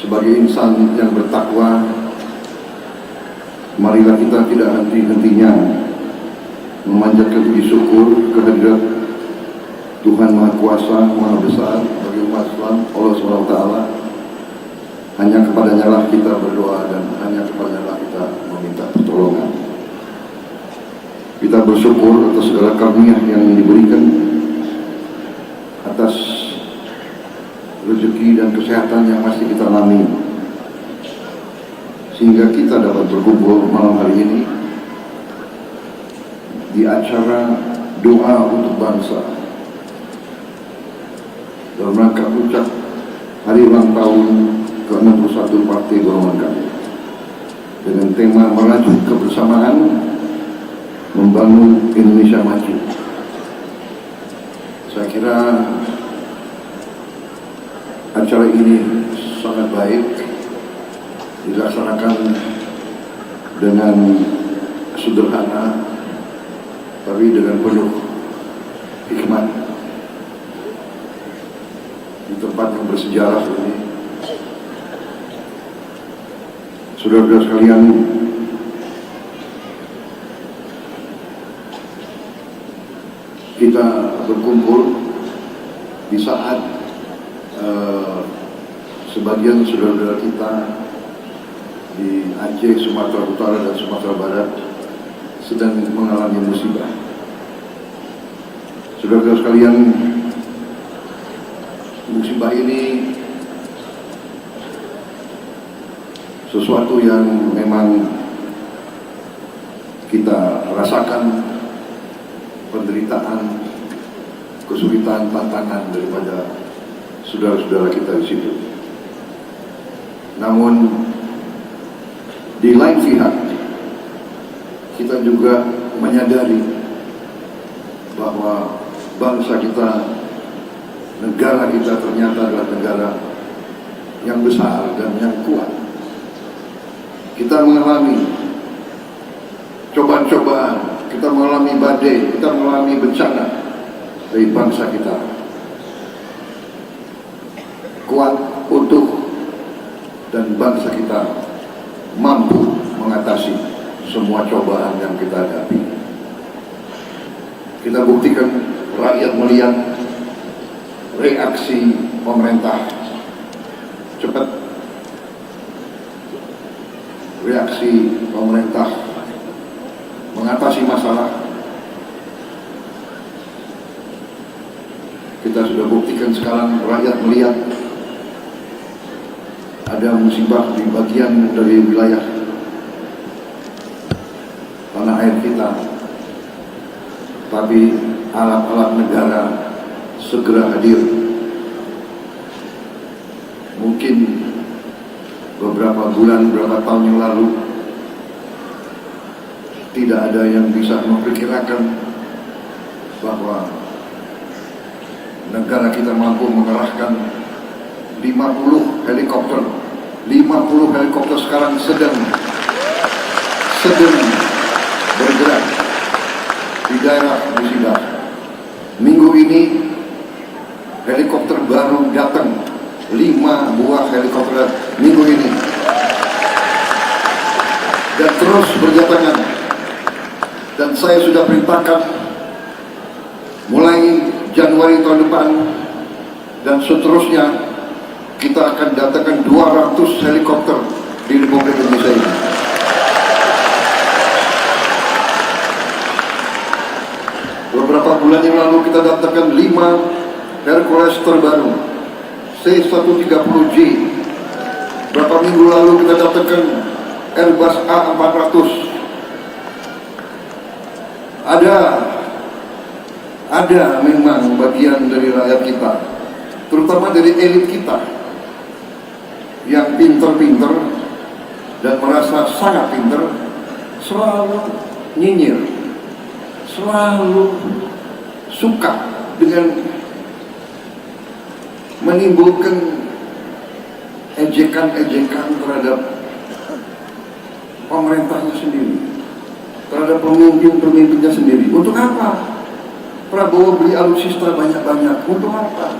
sebagai insan yang bertakwa, marilah kita tidak henti-hentinya memanjatkan puji syukur kehadirat Tuhan Maha Kuasa, Maha Besar bagi umat Islam, Allah SWT. Hanya kepadanya lah kita berdoa dan hanya kepadanya lah kita meminta pertolongan. Kita bersyukur atas segala karunia yang diberikan, atas rezeki dan kesehatan yang masih kita alami, sehingga kita dapat berkumpul malam hari ini di acara doa untuk bangsa dalam rangka puncak hari ulang tahun ke-61 Partai Golongan Karya dengan tema Melaju Kebersamaan Membangun Indonesia Maju. Saya kira acara ini sangat baik dilaksanakan dengan sederhana tapi dengan penuh hikmat di tempat yang bersejarah ini. Saudara-saudara sekalian, kita berkumpul di saat sebagian saudara-saudara kita di Aceh, Sumatera Utara dan Sumatera Barat sedang mengalami musibah. Saudara-saudara sekalian, musibah ini sesuatu yang memang kita rasakan, penderitaan, kesulitan, tantangan daripada saudara-saudara kita di situ. Namun di lain pihak kita juga menyadari bahwa bangsa kita, negara kita ternyata adalah negara yang besar dan yang kuat. Kita mengalami cobaan-cobaan, kita mengalami badai, kita mengalami bencana, dari bangsa kita kuat, utuh, dan bangsa kita mampu mengatasi semua cobaan yang kita hadapi. Kita buktikan, rakyat melihat reaksi pemerintah cepat, reaksi pemerintah mengatasi masalah. Kita sudah buktikan sekarang rakyat melihat ada musibah di bagian dari wilayah tanah air kita, tapi alat-alat negara segera hadir. Mungkin beberapa bulan, beberapa tahun yang lalu tidak ada yang bisa memperkirakan bahwa negara kita mampu mengerahkan 50 helikopter. 50 helikopter sekarang sedang bergerak di daerah musibah. Minggu ini helikopter baru datang, 5 buah helikopter minggu ini, dan terus berdatangan. Dan saya sudah perintahkan mulai Januari tahun depan dan seterusnya kita akan datangkan 200 helikopter di Republik Indonesia ini. Beberapa bulan yang lalu kita datangkan 5 Hercules terbaru C-130J. Beberapa minggu lalu kita datangkan Airbus A400. Ada memang bagian dari rakyat kita, terutama dari elit kita, yang pinter-pinter dan merasa sangat pinter, selalu nyinyir, selalu suka dengan menimbulkan ejekan-ejekan terhadap pemerintahnya sendiri, terhadap pemimpin-pemimpinnya sendiri. Untuk apa? Prabowo beli alutsista banyak-banyak. Untuk apa?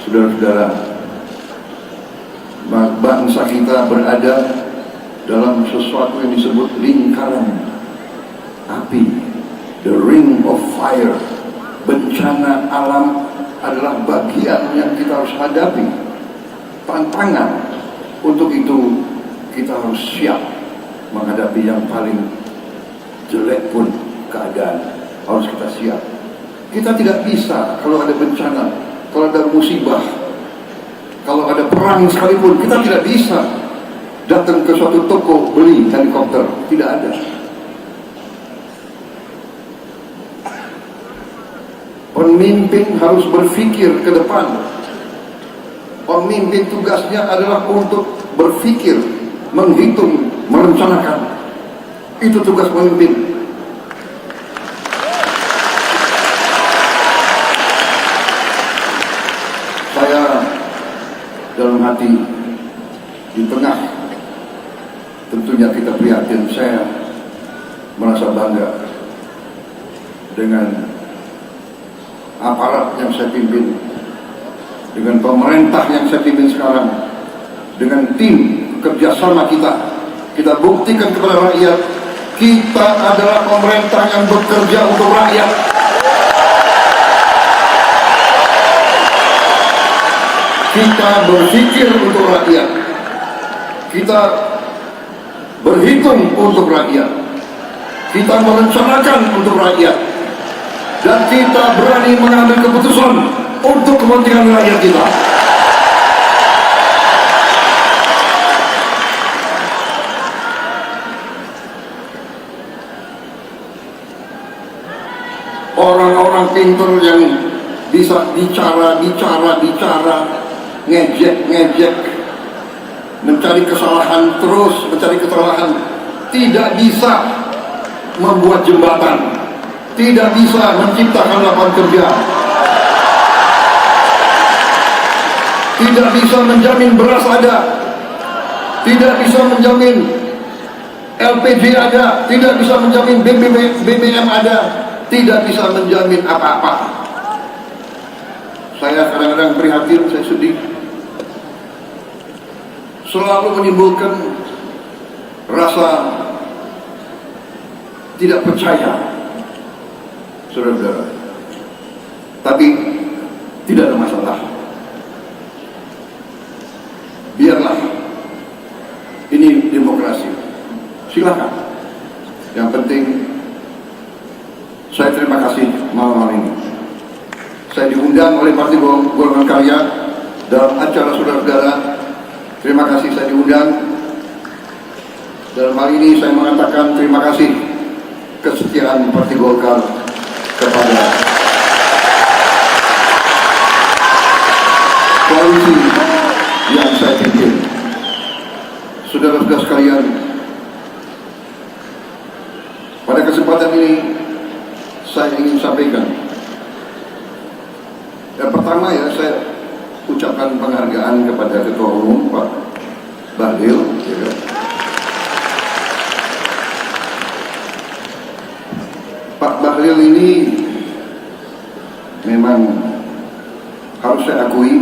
Saudara-saudara, kita berada dalam sesuatu yang disebut lingkaran api, the ring of fire. Bencana alam adalah bagian yang kita harus hadapi, tantangan. Untuk itu kita harus siap menghadapi yang paling jelek pun keadaan, harus kita siap. Kita tidak bisa kalau ada bencana, kalau ada musibah, kalau ada perang sekalipun, kita tidak bisa datang ke suatu toko beli helikopter, tidak ada. Pemimpin harus berpikir ke depan. Pemimpin tugasnya adalah untuk berpikir, menghitung, merencanakan. Itu tugas pemimpin. Saya dalam hati, di tengah tentunya kita prihatin, saya merasa bangga dengan aparat yang saya pimpin, dengan pemerintah yang saya pimpin sekarang, dengan tim kerjasama kita buktikan kepada rakyat, kita adalah pemerintah yang bekerja untuk rakyat. Kita berpikir untuk rakyat, kita berhitung untuk rakyat, kita merencanakan untuk rakyat, dan kita berani mengambil keputusan untuk kepentingan rakyat kita. Orang-orang pintar yang bisa bicara, ngejek, mencari kesalahan, terus mencari kesalahan, tidak bisa membuat jembatan, tidak bisa menciptakan lapangan kerja, tidak bisa menjamin beras ada, tidak bisa menjamin LPG ada, tidak bisa menjamin BBM ada, tidak bisa menjamin apa-apa. Saya kadang-kadang prihatin, saya sedih, selalu menimbulkan rasa tidak percaya, saudara-saudara. Tapi tidak ada masalah, biarlah, ini demokrasi, silakan. Yang penting, saya terima kasih malam hari ini. Saya diundang oleh Partai Golongan Karya dalam acara saudara-saudara. Terima kasih saya diundang. Dalam hal ini saya mengatakan terima kasih kesetiaan Partai Golkar kepada koalisi yang saya pimpin. Saudara-saudara sekalian, pada kesempatan ini saya ingin sampaikan, yang pertama ya, saya ucapkan penghargaan kepada Ketua Umum Pak Bahlil, ya. Pak Bahlil ini memang harus saya akui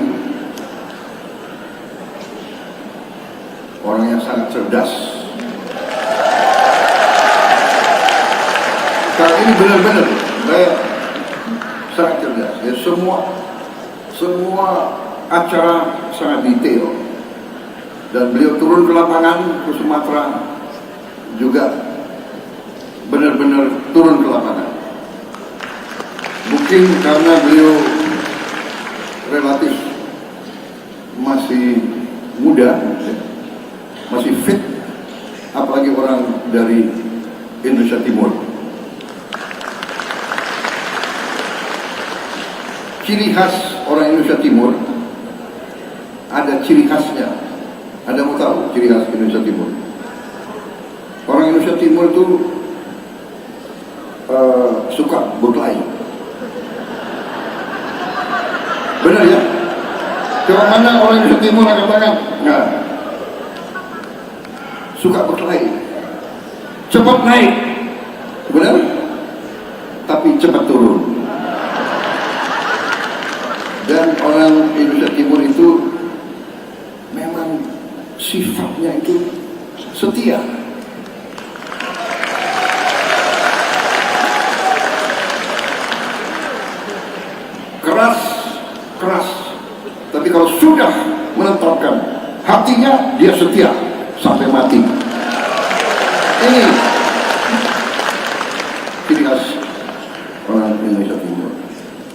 orang yang sangat cerdas. Kali ini benar-benar saya sangat cerdas. Ya, semua acara sangat detail, dan beliau turun ke lapangan ke Sumatera juga benar-benar turun ke lapangan. Mungkin karena beliau relatif masih muda, masih fit, apalagi orang dari Indonesia Timur. Ciri khas orang Indonesia Timur, ada ciri khasnya. Anda mau tahu ciri khas Indonesia Timur? Orang Indonesia Timur itu suka berkelahi. Benar ya? Coba mana orang Indonesia Timur angkat tangan? Nah, suka berkelahi, cepat naik, benar? Tapi cepat turun. Dan orang Indonesia Timur itu memang sifatnya itu setia. Keras, tapi kalau sudah menetapkan hatinya, dia setia sampai mati. Ini